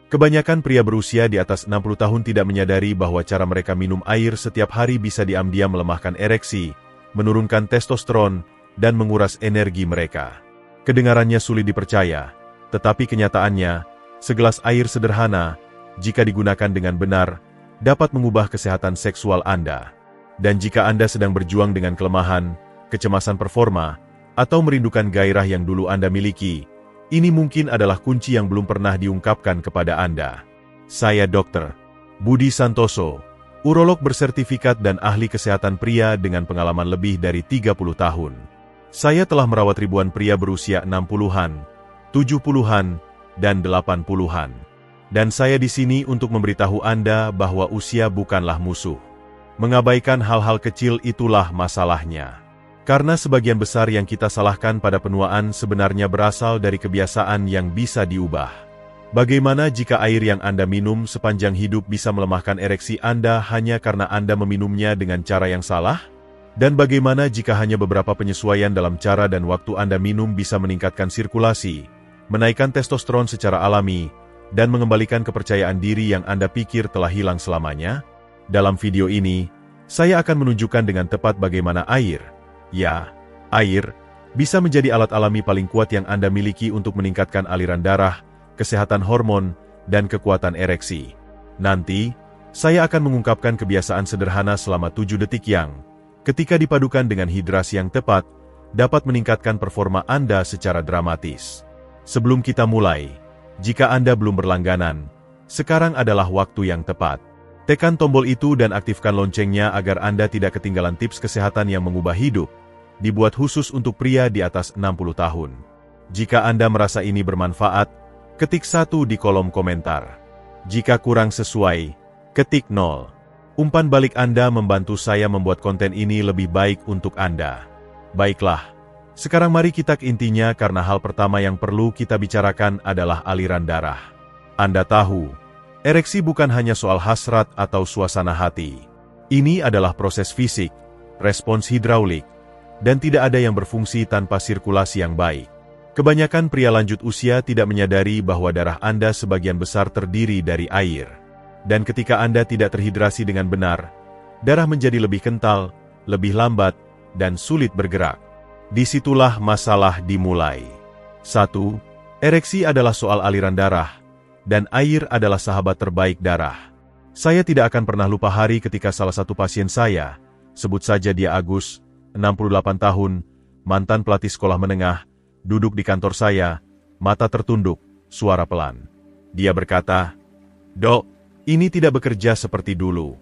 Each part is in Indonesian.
Kebanyakan pria berusia di atas 60 tahun tidak menyadari bahwa cara mereka minum air setiap hari bisa diam-diam melemahkan ereksi, menurunkan testosteron, dan menguras energi mereka. Kedengarannya sulit dipercaya, tetapi kenyataannya, segelas air sederhana, jika digunakan dengan benar, dapat mengubah kesehatan seksual Anda. Dan jika Anda sedang berjuang dengan kelemahan, kecemasan performa, atau merindukan gairah yang dulu Anda miliki, ini mungkin adalah kunci yang belum pernah diungkapkan kepada Anda. Saya Dr. Budi Santoso, urolog bersertifikat dan ahli kesehatan pria dengan pengalaman lebih dari 30 tahun. Saya telah merawat ribuan pria berusia 60-an, 70-an, dan 80-an. Dan saya di sini untuk memberitahu Anda bahwa usia bukanlah musuh. Mengabaikan hal-hal kecil itulah masalahnya. Karena sebagian besar yang kita salahkan pada penuaan sebenarnya berasal dari kebiasaan yang bisa diubah. Bagaimana jika air yang Anda minum sepanjang hidup bisa melemahkan ereksi Anda hanya karena Anda meminumnya dengan cara yang salah? Dan bagaimana jika hanya beberapa penyesuaian dalam cara dan waktu Anda minum bisa meningkatkan sirkulasi, menaikkan testosteron secara alami, dan mengembalikan kepercayaan diri yang Anda pikir telah hilang selamanya? Dalam video ini, saya akan menunjukkan dengan tepat bagaimana air, air, bisa menjadi alat alami paling kuat yang Anda miliki untuk meningkatkan aliran darah, kesehatan hormon, dan kekuatan ereksi. Nanti, saya akan mengungkapkan kebiasaan sederhana selama 7 detik yang, ketika dipadukan dengan hidrasi yang tepat, dapat meningkatkan performa Anda secara dramatis. Sebelum kita mulai, jika Anda belum berlangganan, sekarang adalah waktu yang tepat. Tekan tombol itu dan aktifkan loncengnya agar Anda tidak ketinggalan tips kesehatan yang mengubah hidup, dibuat khusus untuk pria di atas 60 tahun. Jika Anda merasa ini bermanfaat, ketik 1 di kolom komentar. Jika kurang sesuai, ketik 0. Umpan balik Anda membantu saya membuat konten ini lebih baik untuk Anda. Baiklah, sekarang mari kita ke intinya karena hal pertama yang perlu kita bicarakan adalah aliran darah. Anda tahu, ereksi bukan hanya soal hasrat atau suasana hati. Ini adalah proses fisik, respons hidraulik, dan tidak ada yang berfungsi tanpa sirkulasi yang baik. Kebanyakan pria lanjut usia tidak menyadari bahwa darah Anda sebagian besar terdiri dari air. Dan ketika Anda tidak terhidrasi dengan benar, darah menjadi lebih kental, lebih lambat, dan sulit bergerak. Disitulah masalah dimulai. 1. Ereksi adalah soal aliran darah, dan air adalah sahabat terbaik darah. Saya tidak akan pernah lupa hari ketika salah satu pasien saya, sebut saja dia Agus, 68 tahun, mantan pelatih sekolah menengah, duduk di kantor saya, mata tertunduk, suara pelan. Dia berkata, "Dok, ini tidak bekerja seperti dulu."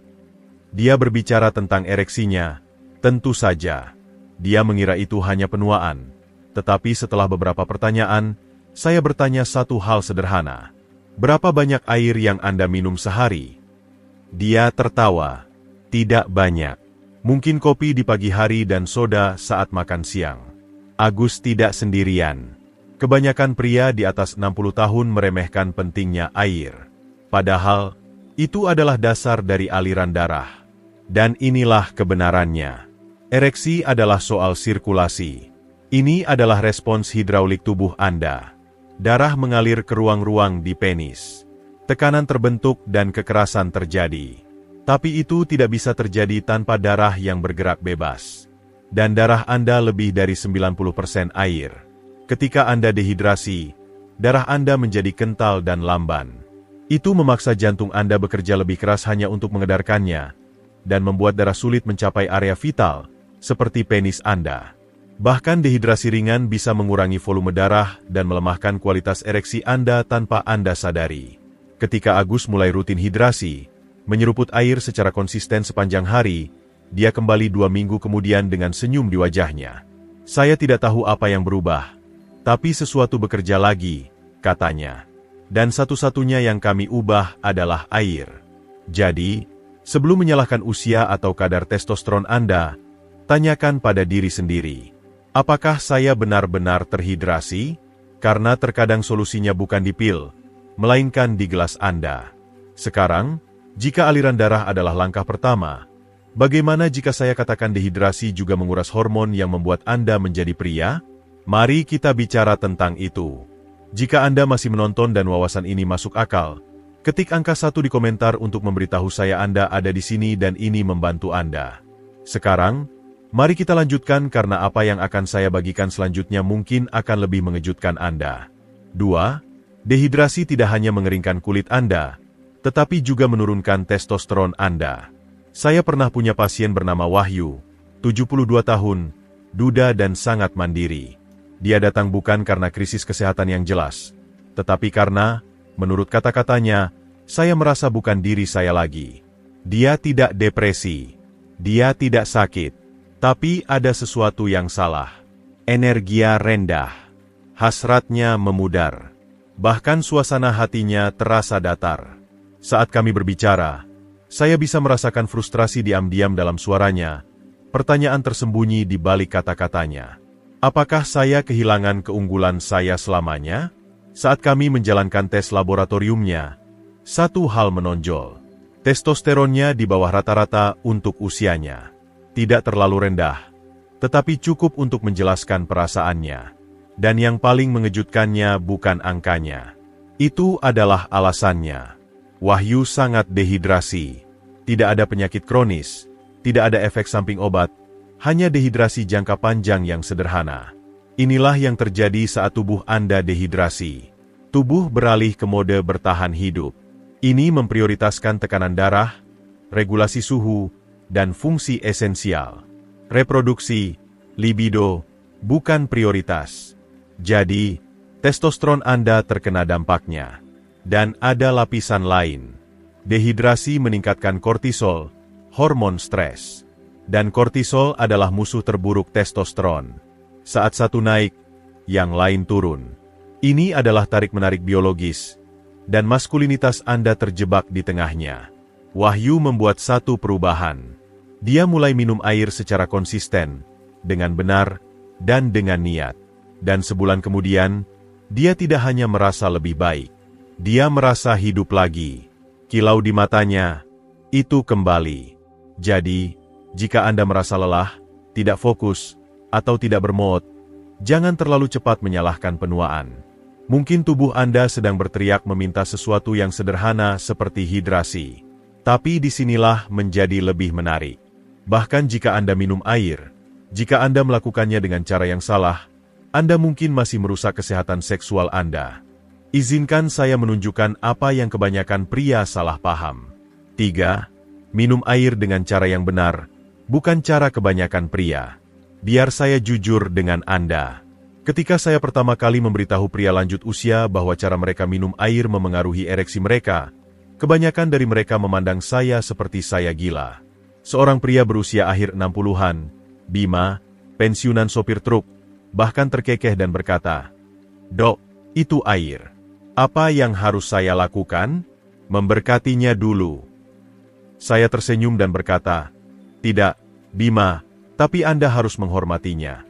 Dia berbicara tentang ereksinya, tentu saja. Dia mengira itu hanya penuaan. Tetapi setelah beberapa pertanyaan, saya bertanya satu hal sederhana. "Berapa banyak air yang Anda minum sehari?" Dia tertawa. "Tidak banyak. Mungkin kopi di pagi hari dan soda saat makan siang." Agus tidak sendirian. Kebanyakan pria di atas 60 tahun meremehkan pentingnya air. Padahal, itu adalah dasar dari aliran darah. Dan inilah kebenarannya. Ereksi adalah soal sirkulasi. Ini adalah respons hidraulik tubuh Anda. Darah mengalir ke ruang-ruang di penis. Tekanan terbentuk dan kekerasan terjadi. Tapi itu tidak bisa terjadi tanpa darah yang bergerak bebas. Dan darah Anda lebih dari 90% air. Ketika Anda dehidrasi, darah Anda menjadi kental dan lamban. Itu memaksa jantung Anda bekerja lebih keras hanya untuk mengedarkannya, dan membuat darah sulit mencapai area vital, seperti penis Anda. Bahkan dehidrasi ringan bisa mengurangi volume darah dan melemahkan kualitas ereksi Anda tanpa Anda sadari. Ketika Agus mulai rutin hidrasi, menyeruput air secara konsisten sepanjang hari, dia kembali 2 minggu kemudian dengan senyum di wajahnya. "Saya tidak tahu apa yang berubah, tapi sesuatu bekerja lagi," katanya. "Dan satu-satunya yang kami ubah adalah air." Jadi, sebelum menyalahkan usia atau kadar testosteron Anda, tanyakan pada diri sendiri. Apakah saya benar-benar terhidrasi? Karena terkadang solusinya bukan di pil, melainkan di gelas Anda. Sekarang, jika aliran darah adalah langkah pertama, bagaimana jika saya katakan dehidrasi juga menguras hormon yang membuat Anda menjadi pria? Mari kita bicara tentang itu. Jika Anda masih menonton dan wawasan ini masuk akal, Ketik angka 1 di komentar untuk memberitahu saya Anda ada di sini dan ini membantu Anda. Sekarang, mari kita lanjutkan karena apa yang akan saya bagikan selanjutnya mungkin akan lebih mengejutkan Anda. 2. Dehidrasi tidak hanya mengeringkan kulit Anda, tetapi juga menurunkan testosteron Anda. Saya pernah punya pasien bernama Wahyu, 72 tahun, duda dan sangat mandiri. Dia datang bukan karena krisis kesehatan yang jelas, tetapi karena, menurut kata-katanya, saya merasa bukan diri saya lagi. Dia tidak depresi. Dia tidak sakit. Tapi ada sesuatu yang salah. Energia rendah. Hasratnya memudar. Bahkan suasana hatinya terasa datar. Saat kami berbicara, saya bisa merasakan frustrasi diam-diam dalam suaranya. Pertanyaan tersembunyi di balik kata-katanya. Apakah saya kehilangan keunggulan saya selamanya? Saat kami menjalankan tes laboratoriumnya, satu hal menonjol. Testosteronnya di bawah rata-rata untuk usianya. Tidak terlalu rendah, tetapi cukup untuk menjelaskan perasaannya. Dan yang paling mengejutkannya bukan angkanya. Itu adalah alasannya. Wahyu sangat dehidrasi. Tidak ada penyakit kronis, tidak ada efek samping obat, hanya dehidrasi jangka panjang yang sederhana. Inilah yang terjadi saat tubuh Anda dehidrasi. Tubuh beralih ke mode bertahan hidup. Ini memprioritaskan tekanan darah, regulasi suhu, dan fungsi esensial. Reproduksi, libido, bukan prioritas. Jadi, testosteron Anda terkena dampaknya. Dan ada lapisan lain. Dehidrasi meningkatkan kortisol, hormon stres. Dan kortisol adalah musuh terburuk testosteron. Saat satu naik, yang lain turun. Ini adalah tarik-menarik biologis, dan maskulinitas Anda terjebak di tengahnya. Wahyu membuat satu perubahan. Dia mulai minum air secara konsisten, dengan benar, dan dengan niat. Dan sebulan kemudian, dia tidak hanya merasa lebih baik. Dia merasa hidup lagi. Kilau di matanya, itu kembali. Jadi, jika Anda merasa lelah, tidak fokus, atau tidak bermood, jangan terlalu cepat menyalahkan penuaan. Mungkin tubuh Anda sedang berteriak meminta sesuatu yang sederhana seperti hidrasi. Tapi disinilah menjadi lebih menarik. Bahkan jika Anda minum air, jika Anda melakukannya dengan cara yang salah, Anda mungkin masih merusak kesehatan seksual Anda. Izinkan saya menunjukkan apa yang kebanyakan pria salah paham. 3. Minum air dengan cara yang benar, bukan cara kebanyakan pria. Biar saya jujur dengan Anda. Ketika saya pertama kali memberitahu pria lanjut usia bahwa cara mereka minum air memengaruhi ereksi mereka, kebanyakan dari mereka memandang saya seperti saya gila. Seorang pria berusia akhir 60-an, Bima, pensiunan sopir truk, bahkan terkekeh dan berkata, "Dok, itu air. Apa yang harus saya lakukan? Memberkatinya dulu." Saya tersenyum dan berkata, "Tidak, Bima, tapi Anda harus menghormatinya."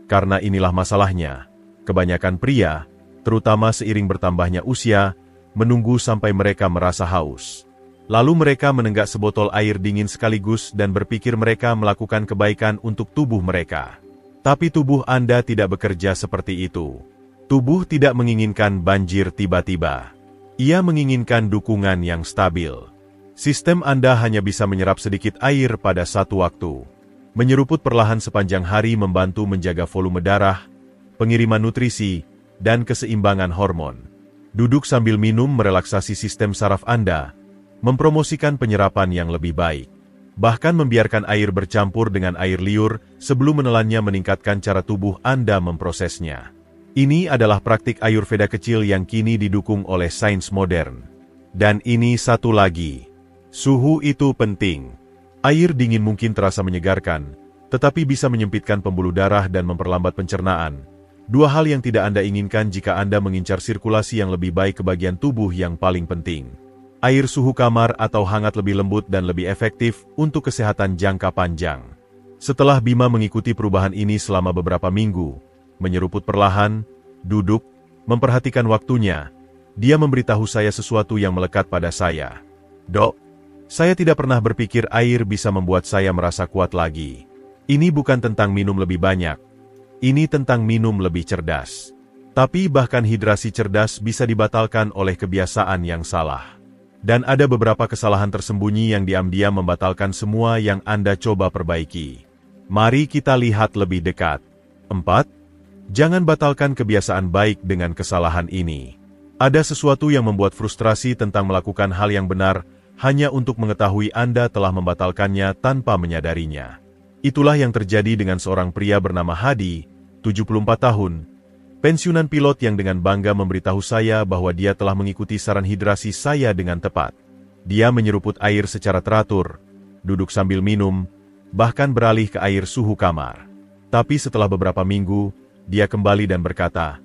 Karena inilah masalahnya, kebanyakan pria, terutama seiring bertambahnya usia, menunggu sampai mereka merasa haus. Lalu mereka menenggak sebotol air dingin sekaligus dan berpikir mereka melakukan kebaikan untuk tubuh mereka. Tapi tubuh Anda tidak bekerja seperti itu. Tubuh tidak menginginkan banjir tiba-tiba. Ia menginginkan dukungan yang stabil. Sistem Anda hanya bisa menyerap sedikit air pada satu waktu. Menyeruput perlahan sepanjang hari membantu menjaga volume darah, pengiriman nutrisi, dan keseimbangan hormon. Duduk sambil minum merelaksasi sistem saraf Anda, mempromosikan penyerapan yang lebih baik. Bahkan membiarkan air bercampur dengan air liur sebelum menelannya meningkatkan cara tubuh Anda memprosesnya. Ini adalah praktik Ayurveda kecil yang kini didukung oleh sains modern. Dan ini satu lagi, suhu itu penting. Air dingin mungkin terasa menyegarkan, tetapi bisa menyempitkan pembuluh darah dan memperlambat pencernaan. Dua hal yang tidak Anda inginkan jika Anda mengincar sirkulasi yang lebih baik ke bagian tubuh yang paling penting. Air suhu kamar atau hangat lebih lembut dan lebih efektif untuk kesehatan jangka panjang. Setelah Bima mengikuti perubahan ini selama beberapa minggu, menyeruput perlahan, duduk, memperhatikan waktunya, dia memberitahu saya sesuatu yang melekat pada saya. "Dok, saya tidak pernah berpikir air bisa membuat saya merasa kuat lagi. Ini bukan tentang minum lebih banyak. Ini tentang minum lebih cerdas. Tapi bahkan hidrasi cerdas bisa dibatalkan oleh kebiasaan yang salah." Dan ada beberapa kesalahan tersembunyi yang diam-diam membatalkan semua yang Anda coba perbaiki. Mari kita lihat lebih dekat. 4. Jangan batalkan kebiasaan baik dengan kesalahan ini. Ada sesuatu yang membuat frustrasi tentang melakukan hal yang benar hanya untuk mengetahui Anda telah membatalkannya tanpa menyadarinya. Itulah yang terjadi dengan seorang pria bernama Hadi, 74 tahun, pensiunan pilot yang dengan bangga memberitahu saya bahwa dia telah mengikuti saran hidrasi saya dengan tepat. Dia menyeruput air secara teratur, duduk sambil minum, bahkan beralih ke air suhu kamar. Tapi setelah beberapa minggu, dia kembali dan berkata,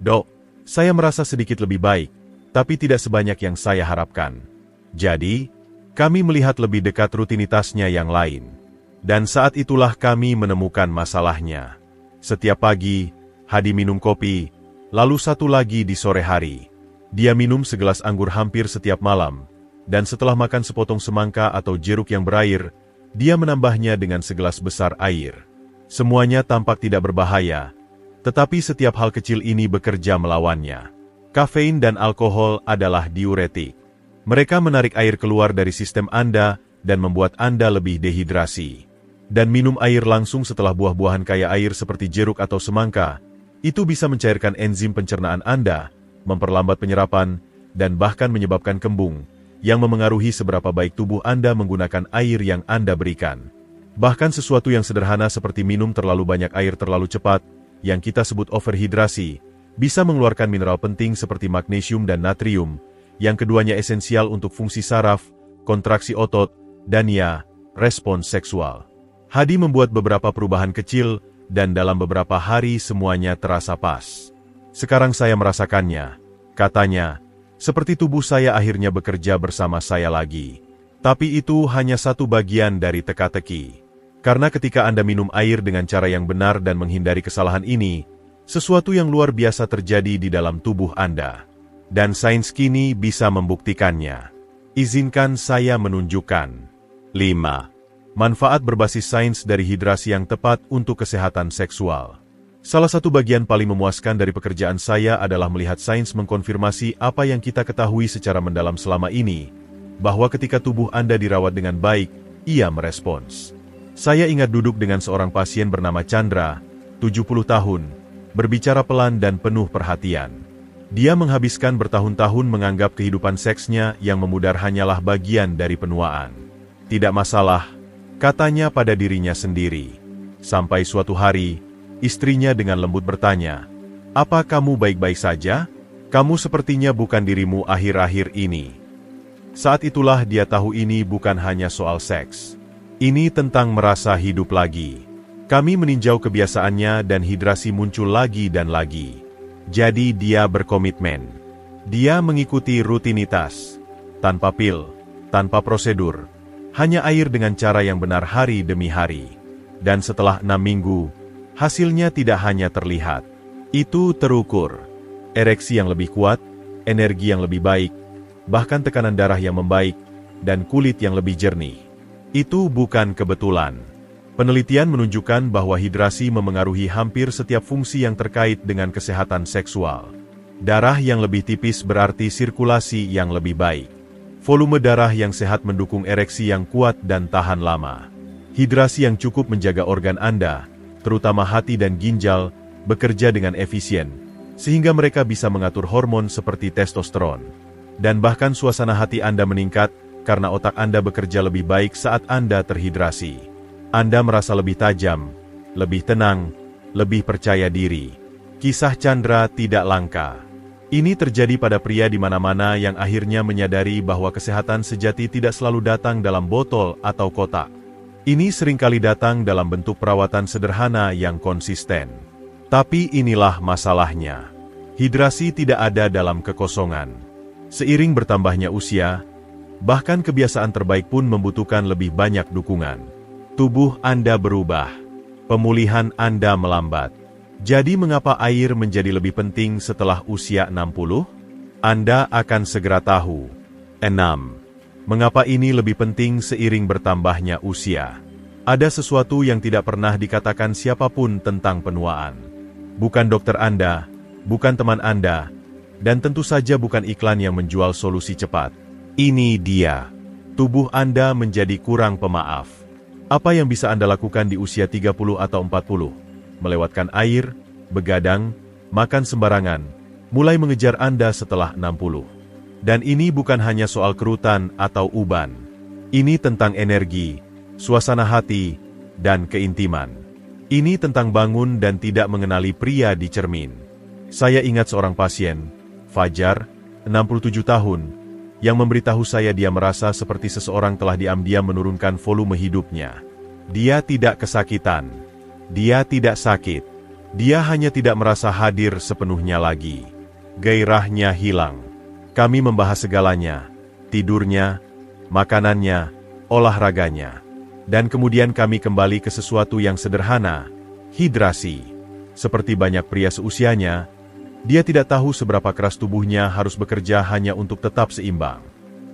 "Dok, saya merasa sedikit lebih baik, tapi tidak sebanyak yang saya harapkan." Jadi, kami melihat lebih dekat rutinitasnya yang lain. Dan saat itulah kami menemukan masalahnya. Setiap pagi, Hadi minum kopi, lalu satu lagi di sore hari. Dia minum segelas anggur hampir setiap malam, dan setelah makan sepotong semangka atau jeruk yang berair, dia menambahnya dengan segelas besar air. Semuanya tampak tidak berbahaya, tetapi setiap hal kecil ini bekerja melawannya. Kafein dan alkohol adalah diuretik. Mereka menarik air keluar dari sistem Anda dan membuat Anda lebih dehidrasi. Dan minum air langsung setelah buah-buahan kaya air seperti jeruk atau semangka, itu bisa mencairkan enzim pencernaan Anda, memperlambat penyerapan, dan bahkan menyebabkan kembung, yang memengaruhi seberapa baik tubuh Anda menggunakan air yang Anda berikan. Bahkan sesuatu yang sederhana seperti minum terlalu banyak air terlalu cepat, yang kita sebut overhidrasi, bisa mengeluarkan mineral penting seperti magnesium dan natrium, yang keduanya esensial untuk fungsi saraf, kontraksi otot, dan ya, respons seksual. Hadi membuat beberapa perubahan kecil, dan dalam beberapa hari semuanya terasa pas. Sekarang saya merasakannya, katanya, seperti tubuh saya akhirnya bekerja bersama saya lagi. Tapi itu hanya satu bagian dari teka-teki. Karena ketika Anda minum air dengan cara yang benar dan menghindari kesalahan ini, sesuatu yang luar biasa terjadi di dalam tubuh Anda. Dan sains kini bisa membuktikannya. Izinkan saya menunjukkan. 5. Manfaat berbasis sains dari hidrasi yang tepat untuk kesehatan seksual. Salah satu bagian paling memuaskan dari pekerjaan saya adalah melihat sains mengkonfirmasi apa yang kita ketahui secara mendalam selama ini, bahwa ketika tubuh Anda dirawat dengan baik, ia merespons. Saya ingat duduk dengan seorang pasien bernama Chandra, 70 tahun, berbicara pelan dan penuh perhatian. Dia menghabiskan bertahun-tahun menganggap kehidupan seksnya yang memudar hanyalah bagian dari penuaan. Tidak masalah, katanya pada dirinya sendiri. Sampai suatu hari, istrinya dengan lembut bertanya, "Apa kamu baik-baik saja? Kamu sepertinya bukan dirimu akhir-akhir ini." Saat itulah dia tahu ini bukan hanya soal seks. Ini tentang merasa hidup lagi. Kami meninjau kebiasaannya dan hidrasi muncul lagi dan lagi. Jadi dia berkomitmen. Dia mengikuti rutinitas. Tanpa pil, tanpa prosedur. Hanya air dengan cara yang benar hari demi hari. Dan setelah 6 minggu, hasilnya tidak hanya terlihat. Itu terukur. Ereksi yang lebih kuat, energi yang lebih baik, bahkan tekanan darah yang membaik, dan kulit yang lebih jernih. Itu bukan kebetulan. Penelitian menunjukkan bahwa hidrasi memengaruhi hampir setiap fungsi yang terkait dengan kesehatan seksual. Darah yang lebih tipis berarti sirkulasi yang lebih baik. Volume darah yang sehat mendukung ereksi yang kuat dan tahan lama. Hidrasi yang cukup menjaga organ Anda, terutama hati dan ginjal, bekerja dengan efisien, sehingga mereka bisa mengatur hormon seperti testosteron. Dan bahkan suasana hati Anda meningkat, karena otak Anda bekerja lebih baik saat Anda terhidrasi. Anda merasa lebih tajam, lebih tenang, lebih percaya diri. Kisah Chandra tidak langka. Ini terjadi pada pria di mana-mana yang akhirnya menyadari bahwa kesehatan sejati tidak selalu datang dalam botol atau kotak. Ini seringkali datang dalam bentuk perawatan sederhana yang konsisten. Tapi inilah masalahnya. Hidrasi tidak ada dalam kekosongan. Seiring bertambahnya usia, bahkan kebiasaan terbaik pun membutuhkan lebih banyak dukungan. Tubuh Anda berubah. Pemulihan Anda melambat. Jadi mengapa air menjadi lebih penting setelah usia 60? Anda akan segera tahu. 6. Mengapa ini lebih penting seiring bertambahnya usia? Ada sesuatu yang tidak pernah dikatakan siapapun tentang penuaan. Bukan dokter Anda, bukan teman Anda, dan tentu saja bukan iklan yang menjual solusi cepat. Ini dia. Tubuh Anda menjadi kurang pemaaf. Apa yang bisa Anda lakukan di usia 30 atau 40? Melewatkan air, begadang, makan sembarangan, mulai mengejar Anda setelah 60. Dan ini bukan hanya soal kerutan atau uban. Ini tentang energi, suasana hati, dan keintiman. Ini tentang bangun dan tidak mengenali pria di cermin. Saya ingat seorang pasien, Fajar, 67 tahun, yang memberitahu saya dia merasa seperti seseorang telah diam-diam menurunkan volume hidupnya. Dia tidak kesakitan. Dia tidak sakit. Dia hanya tidak merasa hadir sepenuhnya lagi. Gairahnya hilang. Kami membahas segalanya, tidurnya, makanannya, olahraganya. Dan kemudian kami kembali ke sesuatu yang sederhana, hidrasi. Seperti banyak pria seusianya, dia tidak tahu seberapa keras tubuhnya harus bekerja hanya untuk tetap seimbang.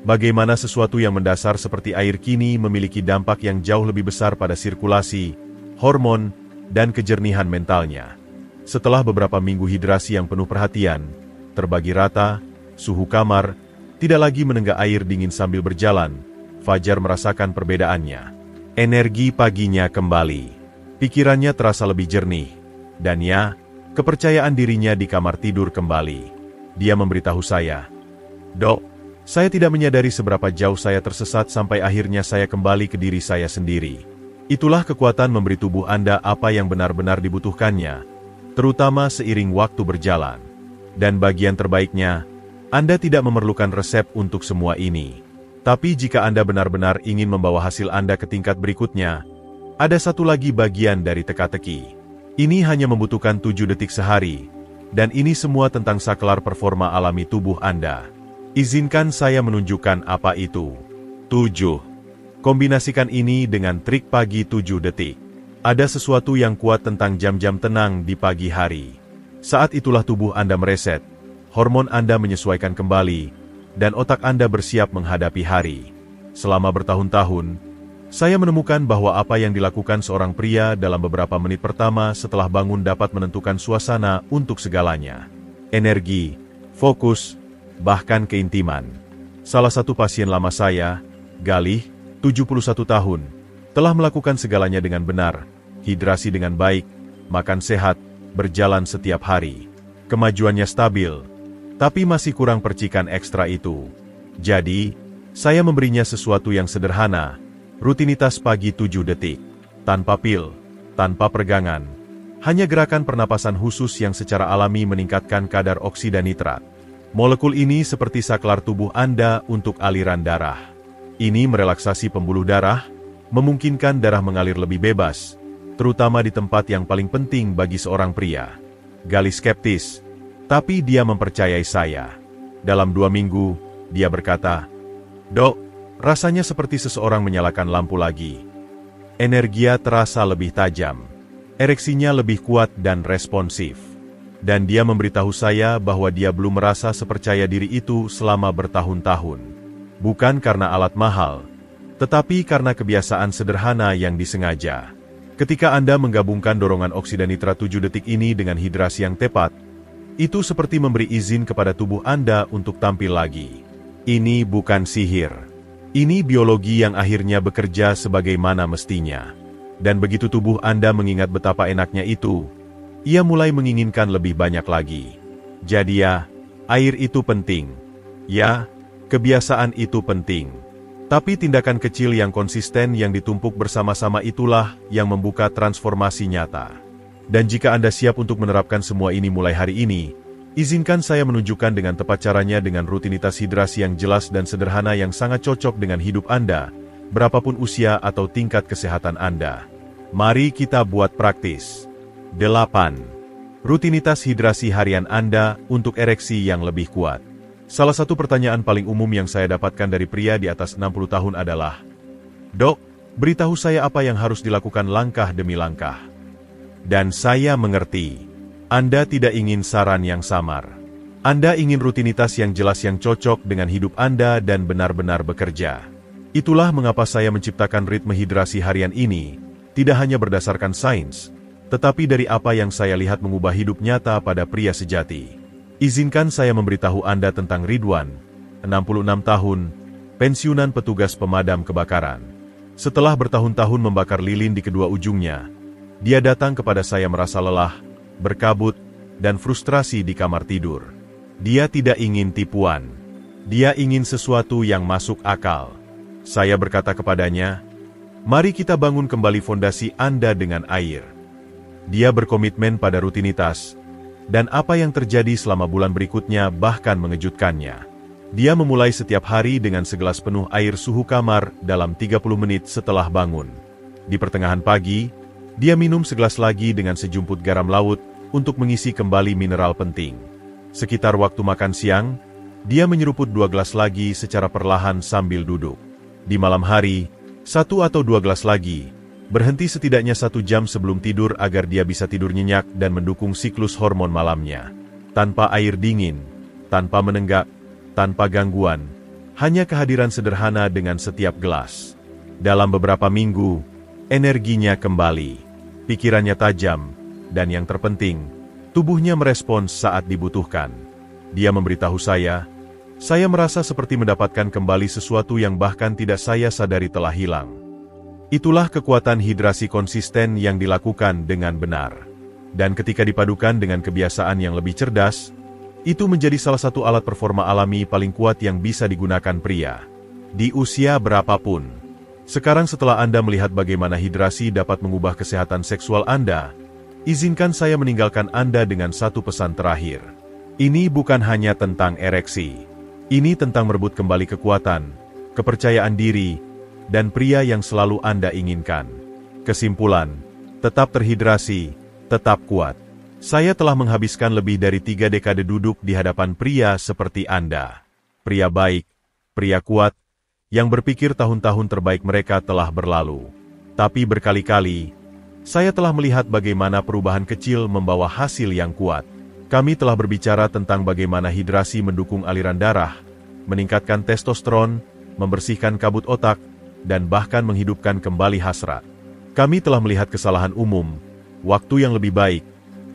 Bagaimana sesuatu yang mendasar seperti air kini memiliki dampak yang jauh lebih besar pada sirkulasi, hormon, dan kejernihan mentalnya. Setelah beberapa minggu hidrasi yang penuh perhatian, terbagi rata, suhu kamar, tidak lagi menenggak air dingin sambil berjalan, Fajar merasakan perbedaannya. Energi paginya kembali. Pikirannya terasa lebih jernih. Dan ya, kepercayaan dirinya di kamar tidur kembali. Dia memberitahu saya, "Dok, saya tidak menyadari seberapa jauh saya tersesat sampai akhirnya saya kembali ke diri saya sendiri." Itulah kekuatan memberi tubuh Anda apa yang benar-benar dibutuhkannya, terutama seiring waktu berjalan. Dan bagian terbaiknya, Anda tidak memerlukan resep untuk semua ini. Tapi jika Anda benar-benar ingin membawa hasil Anda ke tingkat berikutnya, ada satu lagi bagian dari teka-teki. Ini hanya membutuhkan 7 detik sehari, dan ini semua tentang saklar performa alami tubuh Anda. Izinkan saya menunjukkan apa itu. 7. Kombinasikan ini dengan trik pagi 7 detik. Ada sesuatu yang kuat tentang jam-jam tenang di pagi hari. Saat itulah tubuh Anda mereset, hormon Anda menyesuaikan kembali, dan otak Anda bersiap menghadapi hari. Selama bertahun-tahun, saya menemukan bahwa apa yang dilakukan seorang pria dalam beberapa menit pertama setelah bangun dapat menentukan suasana untuk segalanya. Energi, fokus, bahkan keintiman. Salah satu pasien lama saya, Galih, 71 tahun, telah melakukan segalanya dengan benar, hidrasi dengan baik, makan sehat, berjalan setiap hari. Kemajuannya stabil, tapi masih kurang percikan ekstra itu. Jadi, saya memberinya sesuatu yang sederhana, rutinitas pagi 7 detik, tanpa pil, tanpa peregangan, hanya gerakan pernapasan khusus yang secara alami meningkatkan kadar oksida nitrat. Molekul ini seperti saklar tubuh Anda untuk aliran darah. Ini merelaksasi pembuluh darah, memungkinkan darah mengalir lebih bebas, terutama di tempat yang paling penting bagi seorang pria. Galih skeptis, tapi dia mempercayai saya. Dalam 2 minggu, dia berkata, "Dok, rasanya seperti seseorang menyalakan lampu lagi. Energia terasa lebih tajam, ereksinya lebih kuat dan responsif." Dan dia memberitahu saya bahwa dia belum merasa sepercaya diri itu selama bertahun-tahun. Bukan karena alat mahal, tetapi karena kebiasaan sederhana yang disengaja. Ketika Anda menggabungkan dorongan oksida nitrat 7 detik ini dengan hidrasi yang tepat, itu seperti memberi izin kepada tubuh Anda untuk tampil lagi. Ini bukan sihir. Ini biologi yang akhirnya bekerja sebagaimana mestinya. Dan begitu tubuh Anda mengingat betapa enaknya itu, ia mulai menginginkan lebih banyak lagi. Jadi ya, air itu penting. Ya, kebiasaan itu penting. Tapi tindakan kecil yang konsisten yang ditumpuk bersama-sama itulah yang membuka transformasi nyata. Dan jika Anda siap untuk menerapkan semua ini mulai hari ini, izinkan saya menunjukkan dengan tepat caranya dengan rutinitas hidrasi yang jelas dan sederhana yang sangat cocok dengan hidup Anda, berapapun usia atau tingkat kesehatan Anda. Mari kita buat praktis. 8. Rutinitas hidrasi harian Anda untuk ereksi yang lebih kuat. Salah satu pertanyaan paling umum yang saya dapatkan dari pria di atas 60 tahun adalah, "Dok, beritahu saya apa yang harus dilakukan langkah demi langkah." Dan saya mengerti, Anda tidak ingin saran yang samar. Anda ingin rutinitas yang jelas yang cocok dengan hidup Anda dan benar-benar bekerja. Itulah mengapa saya menciptakan ritme hidrasi harian ini, tidak hanya berdasarkan sains, tetapi dari apa yang saya lihat mengubah hidup nyata pada pria sejati. Izinkan saya memberitahu Anda tentang Ridwan, 66 tahun, pensiunan petugas pemadam kebakaran. Setelah bertahun-tahun membakar lilin di kedua ujungnya, dia datang kepada saya merasa lelah, berkabut, dan frustrasi di kamar tidur. Dia tidak ingin tipuan. Dia ingin sesuatu yang masuk akal. Saya berkata kepadanya, "Mari kita bangun kembali fondasi Anda dengan air." Dia berkomitmen pada rutinitas, dan apa yang terjadi selama bulan berikutnya bahkan mengejutkannya. Dia memulai setiap hari dengan segelas penuh air suhu kamar dalam 30 menit setelah bangun. Di pertengahan pagi, dia minum segelas lagi dengan sejumput garam laut untuk mengisi kembali mineral penting. Sekitar waktu makan siang, dia menyeruput 2 gelas lagi secara perlahan sambil duduk. Di malam hari, 1 atau 2 gelas lagi, berhenti setidaknya 1 jam sebelum tidur agar dia bisa tidur nyenyak dan mendukung siklus hormon malamnya. Tanpa air dingin, tanpa menenggak, tanpa gangguan, hanya kehadiran sederhana dengan setiap gelas. Dalam beberapa minggu, energinya kembali, pikirannya tajam, dan yang terpenting, tubuhnya merespons saat dibutuhkan. Dia memberitahu saya merasa seperti mendapatkan kembali sesuatu yang bahkan tidak saya sadari telah hilang. Itulah kekuatan hidrasi konsisten yang dilakukan dengan benar. Dan ketika dipadukan dengan kebiasaan yang lebih cerdas, itu menjadi salah satu alat performa alami paling kuat yang bisa digunakan pria. Di usia berapapun. Sekarang setelah Anda melihat bagaimana hidrasi dapat mengubah kesehatan seksual Anda, izinkan saya meninggalkan Anda dengan satu pesan terakhir. Ini bukan hanya tentang ereksi. Ini tentang merebut kembali kekuatan, kepercayaan diri, dan pria yang selalu Anda inginkan. Kesimpulan, tetap terhidrasi, tetap kuat. Saya telah menghabiskan lebih dari 3 dekade duduk di hadapan pria seperti Anda. Pria baik, pria kuat, yang berpikir tahun-tahun terbaik mereka telah berlalu. Tapi berkali-kali, saya telah melihat bagaimana perubahan kecil membawa hasil yang kuat. Kami telah berbicara tentang bagaimana hidrasi mendukung aliran darah, meningkatkan testosteron, membersihkan kabut otak, dan bahkan menghidupkan kembali hasrat. Kami telah melihat kesalahan umum, waktu yang lebih baik,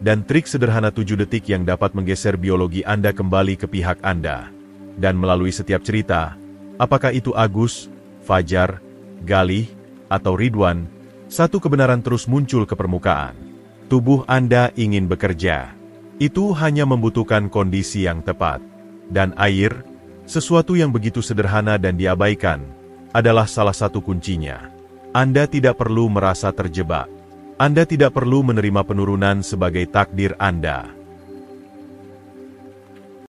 dan trik sederhana 7 detik yang dapat menggeser biologi Anda kembali ke pihak Anda. Dan melalui setiap cerita, apakah itu Agus, Fajar, Galih, atau Ridwan, satu kebenaran terus muncul ke permukaan. Tubuh Anda ingin bekerja. Itu hanya membutuhkan kondisi yang tepat. Dan air, sesuatu yang begitu sederhana dan diabaikan, adalah salah satu kuncinya. Anda tidak perlu merasa terjebak. Anda tidak perlu menerima penurunan sebagai takdir Anda.